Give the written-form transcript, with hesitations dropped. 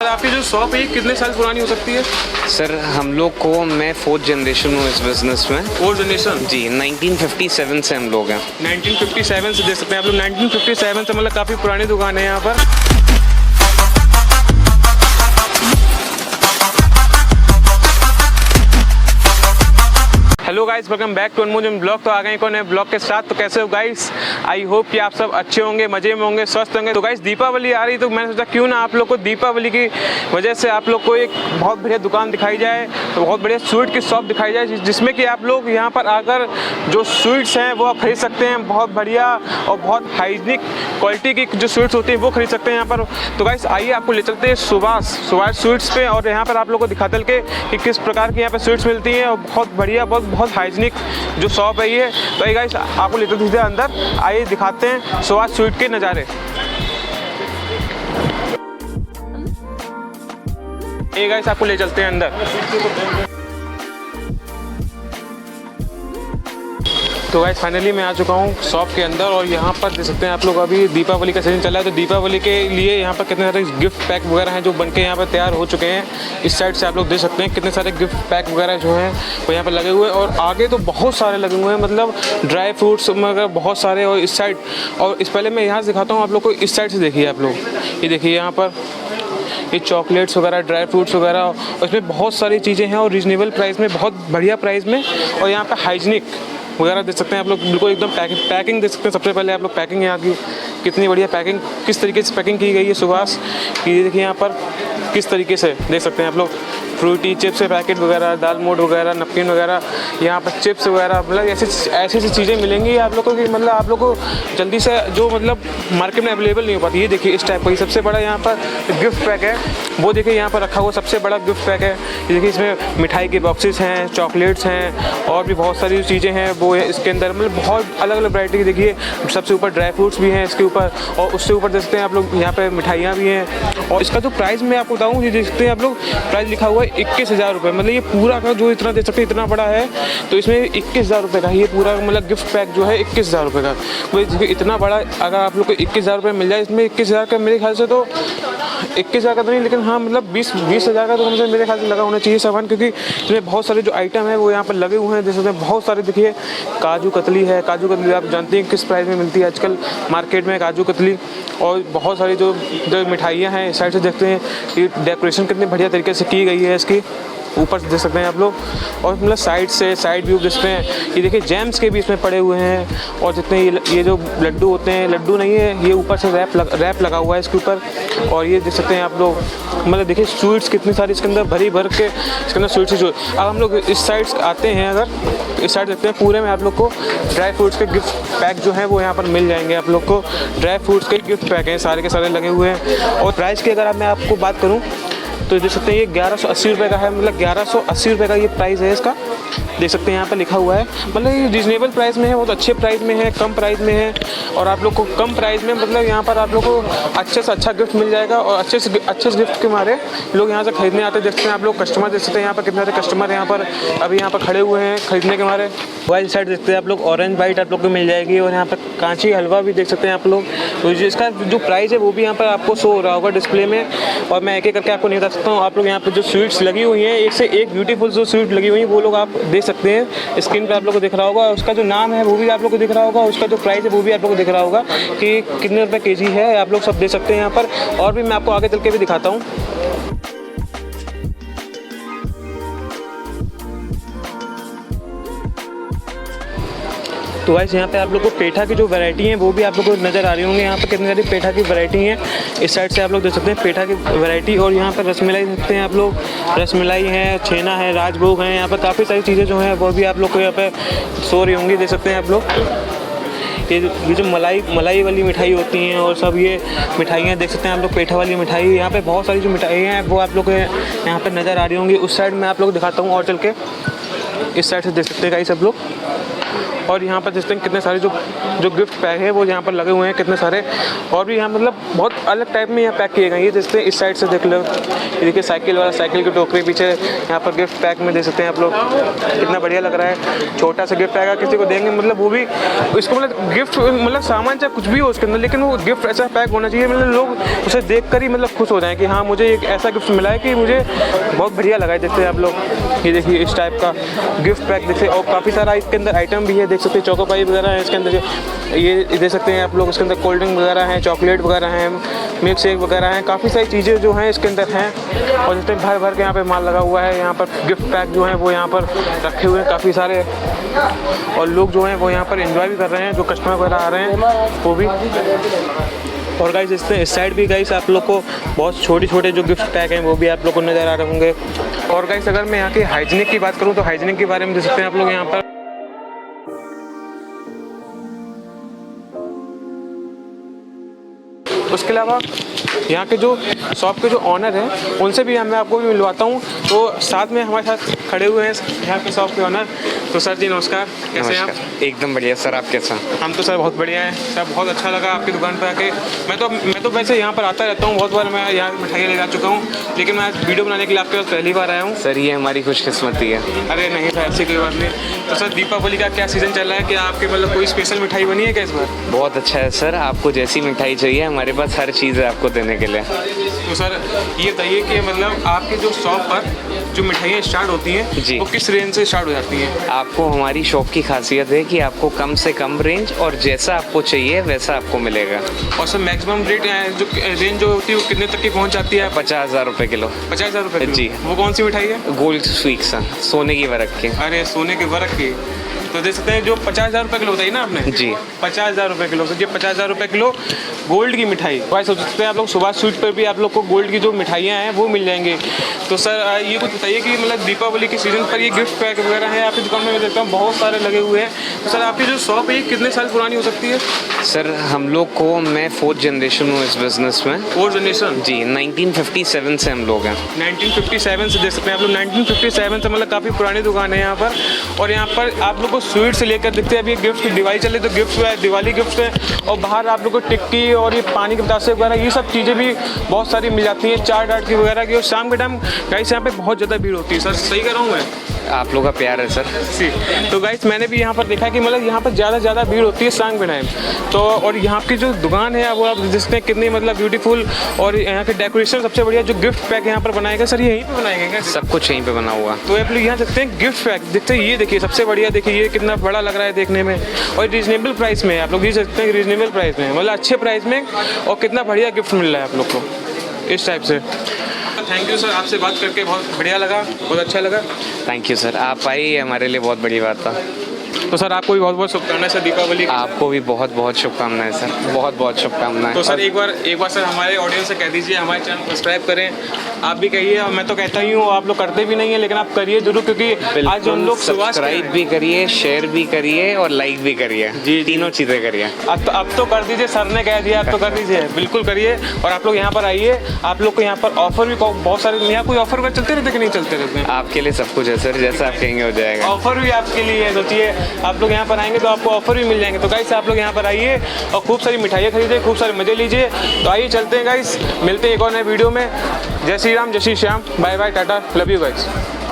आपकी जो शॉप है ये कितने साल पुरानी हो सकती है? सर हम लोग को मैं 4th जनरेशन हूँ इस बिज़नेस में। 4th जनरेशन जी, 1957 से हम लोग हैं। 1957 से देख सकते हैं आप लोग। 1957 से मतलब काफ़ी पुरानी दुकान है यहाँ पर। Hello guys, welcome back to Anmol blog. तो आ गए कौन है ब्लॉग के साथ। तो कैसे हो गाइस? आई होप कि आप सब अच्छे होंगे, मज़े में होंगे, स्वस्थ होंगे। तो गाइस दीपावली आ रही, तो मैंने सोचा क्यों ना आप लोग को दीपावली की वजह से आप लोग को एक बहुत बढ़िया दुकान दिखाई जाए, तो बहुत बढ़िया स्वीट की शॉप दिखाई जाए, जिसमें कि आप लोग यहाँ पर आकर जो स्वीट्स हैं वो आप खरीद सकते हैं। बहुत बढ़िया और बहुत हाइजीनिक क्वालिटी की जो स्वीट्स होती हैं वो खरीद सकते हैं यहाँ पर। तो गाइस आइए आपको ले चलते हैं सुभाष स्वीट्स पे, और यहाँ पर आप लोग को दिखा चल के कि किस प्रकार की यहाँ पर स्वीट्स मिलती हैं। और बहुत बढ़िया, बहुत हाइजीनिक जो शॉप है ये। तो गाइस आपको लेते सीधे अंदर, आइए दिखाते हैं सुभाष स्वीट के नज़ारे। ये गाइस आपको ले चलते हैं अंदर। तो गाइस फाइनली मैं आ चुका हूँ शॉप के अंदर, और यहाँ पर देख सकते हैं आप लोग अभी दीपावली का सीजन चल रहा है। तो दीपावली के लिए यहाँ पर कितने सारे गिफ्ट पैक वगैरह हैं जो बनके यहाँ पर तैयार हो चुके हैं। इस साइड से आप लोग देख सकते हैं कितने सारे गिफ्ट पैक वगैरह जो हैं वो यहाँ पर लगे हुए हैं, और आगे तो बहुत सारे लगे हुए हैं, मतलब ड्राई फ्रूट्स वगैरह बहुत सारे। और इस साइड, और इस पहले मैं यहाँ से दिखाता हूँ आप लोग को। इस साइड से देखिए आप लोग, ये देखिए यहाँ पर ये चॉकलेट्स वगैरह, ड्राई फ्रूट्स वगैरह, और इसमें बहुत सारी चीज़ें हैं और रीजनेबल प्राइस में, बहुत बढ़िया प्राइस में। और यहाँ पर हाइजीनिक वगैरह देख सकते हैं आप लोग, बिल्कुल एकदम पैकिंग देख सकते हैं। सबसे पहले आप लोग पैकिंग यहाँ की कितनी बढ़िया पैकिंग, किस तरीके से पैकिंग की गई है सुभाष की। देखिए यहाँ पर किस तरीके से देख सकते हैं आप लोग, फ्रूटी चिप्स के पैकेट वगैरह, दाल मोट वगैरह, नमकीन वगैरह, यहाँ पर चिप्स वगैरह, मतलब ऐसी चीज़ें मिलेंगी आप लोग को कि मतलब आप लोग को जल्दी से जो मतलब मार्केट में अवेलेबल नहीं हो पाती। ये देखिए इस टाइप का ये सबसे बड़ा यहाँ पर गिफ्ट पैक है, वो देखिए यहाँ पर रखा हुआ सबसे बड़ा गिफ्ट पैक है। ये देखिए इसमें मिठाई के बॉक्सेस हैं, चॉकलेट्स हैं, और भी बहुत सारी चीज़ें हैं वो है इसके अंदर, मतलब बहुत अलग अलग वैरायटी की। देखिए सबसे ऊपर ड्राई फ्रूट्स भी हैं इसके ऊपर, और उससे ऊपर देख सकते हैं आप लोग यहाँ पे मिठाइयाँ भी हैं। और इसका जो प्राइस मैं आपको बताऊँ, ये देख सकते हैं आप लोग, प्राइस लिखा हुआ है 21,000 रुपये। मतलब ये पूरा का जो इतना देख सकते हैं इतना बड़ा है, तो इसमें 21,000 रुपये का ये पूरा मतलब गिफ्ट पैक जो है 21,000 रुपये का। वही देखिए इतना बड़ा, अगर आप लोग को 21,000 रुपये मिल जाए, इसमें 21,000 का मेरे ख्याल से तो 21,000 का तो नहीं, लेकिन हाँ मतलब 20,000 का तो मुझे मेरे ख्याल से लगा होना चाहिए सामान, क्योंकि इसमें बहुत सारे जो आइटम है वो यहाँ पर लगे हुए हैं। जैसे बहुत सारे देखिए काजू कतली है, काजू कतली आप जानते हैं किस प्राइस में मिलती है आजकल मार्केट में काजू कतली। और बहुत सारी जो मिठाइयाँ हैं इस साइड से देखते हैं, ये डेकोरेशन कितनी बढ़िया तरीके से की गई है इसकी, ऊपर से देख सकते हैं आप लोग। और मतलब साइड व्यू देख सकते हैं, ये देखिए जैम्स के भी इसमें पड़े हुए हैं। और जितने ये जो लड्डू होते हैं, लड्डू नहीं है ये, ऊपर से रैप लगा हुआ है इसके ऊपर। और ये देख सकते हैं आप लोग, मतलब देखिए स्वीट्स कितनी सारी इसके अंदर भरी भर के इसके अंदर स्वीट्स। जो अब हम लोग इस साइड आते हैं, अगर इस साइड देखते हैं, पूरे में आप लोग को ड्राई फ्रूट्स के गिफ्ट पैक जो है वो यहाँ पर मिल जाएंगे आप लोग को। ड्राई फ्रूट्स के गिफ्ट पैक हैं, सारे के सारे लगे हुए हैं। और प्राइस की अगर मैं आपको बात करूँ तो देख सकते हैं ये 1180 रुपये का है, मतलब 1180 रुपये का ये प्राइस है इसका। देख सकते हैं यहाँ पर लिखा हुआ है, मतलब ये रीजनेबल प्राइस में है, बहुत अच्छे प्राइस में है, कम प्राइस में है। और आप लोग को कम प्राइस में मतलब यहाँ पर आप लोग को अच्छे से अच्छा गिफ्ट मिल जाएगा। और अच्छे से गिफ्ट के मारे लोग यहाँ से खरीदने आते हैं। देखते हैं आप लोग कस्टमर देख सकते हैं, यहाँ पर कितने सारे कस्टमर यहाँ पर अभी यहाँ पर खड़े हुए हैं खरीदने के मारे। वाइट साइड देखते हैं आप लोग, ऑरेंज वाइट आप लोग को मिल जाएगी। और यहाँ पर कांची हलवा भी देख सकते हैं आप लोग। तो इसका जो प्राइस है वो भी यहाँ पर आपको शो हो रहा होगा डिस्प्ले में, और मैं एक एक करके आपको नहीं बता सकता हूँ। आप लोग यहाँ पर जो स्वीट्स लगी हुई हैं, एक से एक ब्यूटीफुल जो स्वीट लगी हुई है वो लोग आप देख सकते हैं। स्क्रीन पे आप लोग को दिख रहा होगा, उसका जो नाम है वो भी आप लोग को दिख रहा होगा, उसका जो प्राइस है वो भी आप लोग को दिख रहा होगा कि कितने रुपए केजी है, आप लोग सब देख सकते हैं यहाँ पर। और भी मैं आपको आगे चल के भी दिखाता हूँ। तो गाइस यहाँ पे आप लोग को पेठा की जो वैरायटी है वो भी आप लोग को नज़र आ रही होंगी। यहाँ पर कितनी सारी पेठा की वैरायटी है, इस साइड से आप लोग देख सकते हैं पेठा की वैरायटी। और यहाँ पर रसमलाई देखते हैं आप लोग, रसमलाई है, छेना है, राजभोग है। यहाँ पर काफ़ी सारी चीज़ें जो हैं वो भी आप लोग को यहाँ पे सो रही होंगी, देख सकते हैं आप लोग। ये जो मलाई वाली मिठाई होती हैं, और सब ये मिठाइयाँ देख सकते हैं आप लोग, पेठा वाली मिठाई। यहाँ पे बहुत सारी जो मिठाइयाँ हैं वो आप लोग को यहाँ पर नज़र आ रही होंगी। उस साइड में आप लोग दिखाता हूँ और चल के, इस साइड से देख सकते हैं गाइस आप लोग। और यहाँ पर देखते हैं कितने सारे जो गिफ्ट पैक है वो यहाँ पर लगे हुए हैं कितने सारे, और भी यहाँ मतलब बहुत अलग टाइप में यहाँ पैक किए गए हैं। ये देखते हैं इस साइड से देख लो, ये देखिए साइकिल वाला, साइकिल की टोकरी पीछे यहाँ पर गिफ्ट पैक में देख सकते हैं आप लोग, कितना बढ़िया लग रहा है। छोटा सा गिफ्ट आएगा किसी को देंगे, मतलब वो भी इसको मतलब गिफ्ट मतलब सामान चाहे कुछ भी हो उसके अंदर, लेकिन वो गिफ्ट ऐसा पैक होना चाहिए मतलब लोग उसे देख कर ही मतलब खुश हो जाएं कि हाँ मुझे एक ऐसा गिफ्ट मिला है कि मुझे बहुत बढ़िया लगा है। देखते हैं आप लोग, ये देखिए इस टाइप का गिफ्ट पैक देखिए, और काफ़ी सारा इसके अंदर आइटम भी है, देख सकते हैं चोकोपाई वगैरह है इसके अंदर, ये देख सकते हैं आप लोग, इसके अंदर कोल्ड ड्रिंक वगैरह है, चॉकलेट वगैरह हैं, मिल्क शेक वगैरह हैं, काफ़ी सारी चीज़ें जो हैं इसके अंदर हैं। और जितने भर भर के यहाँ पे माल लगा हुआ है, यहाँ पर गिफ्ट पैक जो हैं वो यहाँ पर रखे हुए हैं काफ़ी सारे, और लोग जो हैं वो यहाँ पर एंजॉय भी कर रहे हैं, जो कस्टमर वगैरह आ रहे हैं वो भी। और गाइस इस साइड भी गाइस आप लोग को बहुत छोटे छोटे जो गिफ्ट पैक हैं वो भी आप लोग को नज़र आ रहे होंगे। और गाइस अगर मैं यहाँ के हाइजीनिक की बात करूँ तो हाइजीनिक के बारे में देख सकते हैं आप लोग यहाँ पर, उसके अलावा यहाँ के जो शॉप के जो ऑनर हैं उनसे भी मैं आपको भी मिलवाता हूँ। तो साथ में हमारे साथ खड़े हुए हैं यहाँ के शॉप के ऑनर। तो सर जी नमस्कार, कैसे हैं आप? एकदम बढ़िया सर, आप कैसा? हम तो सर बहुत बढ़िया हैं सर, बहुत अच्छा लगा आपकी दुकान पर आके। मैं तो वैसे यहाँ पर आता रहता हूँ, बहुत बार मैं यहाँ मिठाइयाँ ले जा चुका हूँ, लेकिन मैं वीडियो बनाने के लिए आपके पास पहली बार आया हूँ। सर ये हमारी खुशकिस्मती है। अरे नहीं सर, ऐसी कोई बात नहीं। तो सर दीपावली का क्या सीज़न चल रहा है, क्या आपके मतलब कोई स्पेशल मिठाई बनी है क्या इस बार? बहुत अच्छा है सर, आपको जैसी मिठाई चाहिए हमारे पास हर चीज़ है आपको देने के लिए। तो सर ये बताइए कि मतलब आपके जो शॉप पर जो मिठाइयाँ स्टार्ट होती हैं जी, वो किस रेंज से स्टार्ट हो जाती हैं? आपको हमारी शॉप की खासियत है कि आपको कम से कम रेंज और जैसा आपको चाहिए वैसा आपको मिलेगा। और सर मैक्सिमम रेट जो रेंज जो होती है वो कितने तक की पहुंच जाती है? 50,000 रुपये किलो। 50,000 रुपये किलो? जी। वो कौन सी मिठाई है? गोल्ड स्वीट सन, सोने की वर्क की। अरे सोने के वर्क की। तो देख सकते हैं जो 50,000 रुपये किलो बताई ना आपने जी, 50,000 रुपये किलो। तो ये 50,000 रुपये किलो गोल्ड की मिठाई। भाई सोच सकते हैं आप लोग सुभाष स्वीट पर भी आप लोग को गोल्ड की जो मिठाइयाँ हैं वो मिल जाएंगी। तो सर ये कुछ बताइए कि मतलब दीपावली के सीज़न पर ये गिफ्ट पैक वगैरह है आपकी दुकान में, मैं देखता हूँ बहुत सारे लगे हुए हैं। तो सर आपकी जो शॉप है ये कितने साल पुरानी हो सकती है? सर हम लोग को, मैं 4th जनरेशन हूँ इस बिज़नेस में। 4th generation? जी, 1957 से हम लोग हैं। 1957 से देख सकते हैं आप लोग, 1957 से मतलब काफ़ी पुरानी दुकान है यहाँ पर। और यहाँ पर आप लोग को स्वीट से लेकर दिखते हैं, अभी गिफ्ट दिवाली चल रही तो गिफ्ट है, दिवाली गिफ्ट है, और बाहर आप लोग को टिक्की और ये पानी के बतासे वगैरह ये सब चीज़ें भी बहुत सारी मिल जाती हैं, चाट आट की वगैरह की। और शाम के टाइम गाइस यहाँ पे बहुत ज़्यादा भीड़ होती है। सर सही कह रहा हूँ मैं? आप लोग का प्यार है सर। जी। तो गाइस मैंने भी यहाँ पर देखा कि मतलब यहाँ पर ज़्यादा भीड़ होती है शाम के टाइम। तो और यहाँ की जो दुकान है वो आप देखते हैं कितनी मतलब ब्यूटीफुल, और यहाँ के डेकोरेशन सबसे बढ़िया, जो गिफ्ट पैक यहाँ पर बनाए गए सर ये यहीं पे बनाए गए क्या? सब कुछ यहीं पे बना हुआ। तो आप लोग यहाँ देखते हैं गिफ्ट पैक, देखते हैं ये देखिए सबसे बढ़िया, देखिए ये कितना बड़ा लग रहा है देखने में, और रीजनेबल प्राइस में आप लोग देख सकते हैं, रीजनेबल प्राइस में मतलब अच्छे प्राइस में, और कितना बढ़िया गिफ्ट मिल रहा है आप लोग को इस टाइप से। थैंक यू सर, आपसे बात करके बहुत बढ़िया लगा, बहुत अच्छा लगा। थैंक यू सर, आप आइए, हमारे लिए बहुत बड़ी बात था। तो सर आपको भी बहुत बहुत शुभकामनाएं सर दीपावली की। आपको भी बहुत बहुत शुभकामनाएं सर, बहुत बहुत शुभकामनाएं। तो सर एक बार सर हमारे ऑडियंस से कह दीजिए हमारे चैनल को सब्सक्राइब करें। आप भी कहिए, और मैं तो कहता ही हूँ, आप लोग करते भी नहीं है लेकिन आप करिए जरूर, क्योंकि आज हम लोग सब्सक्राइब भी करिए, शेयर भी करिए और लाइक भी करिए। जी, तीनों चीज़ें करिए। अब तो कर दीजिए, सर ने कह दिया, आप तो कर दीजिए, बिल्कुल करिए। और आप लोग यहाँ पर आइए, आप लोग को यहाँ पर ऑफर भी बहुत सारे, यहाँ कोई ऑफर वगैरह चलते रहते कि नहीं चलते रहते हैं? आपके लिए सब कुछ है सर, जैसा आप कहेंगे हो जाएगा। ऑफर भी आपके लिए है, सोचिए आप लोग यहाँ पर आएंगे तो आपको ऑफर भी मिल जाएंगे। तो गाइस आप लोग यहाँ पर आइए और खूब सारी मिठाइयाँ खरीदिए, खूब सारे मजे लीजिए। तो आइए चलते हैं गाइस, मिलते हैं एक और नए वीडियो में। जय श्री राम, जय Shri Shyam, bye bye, tata, love you guys.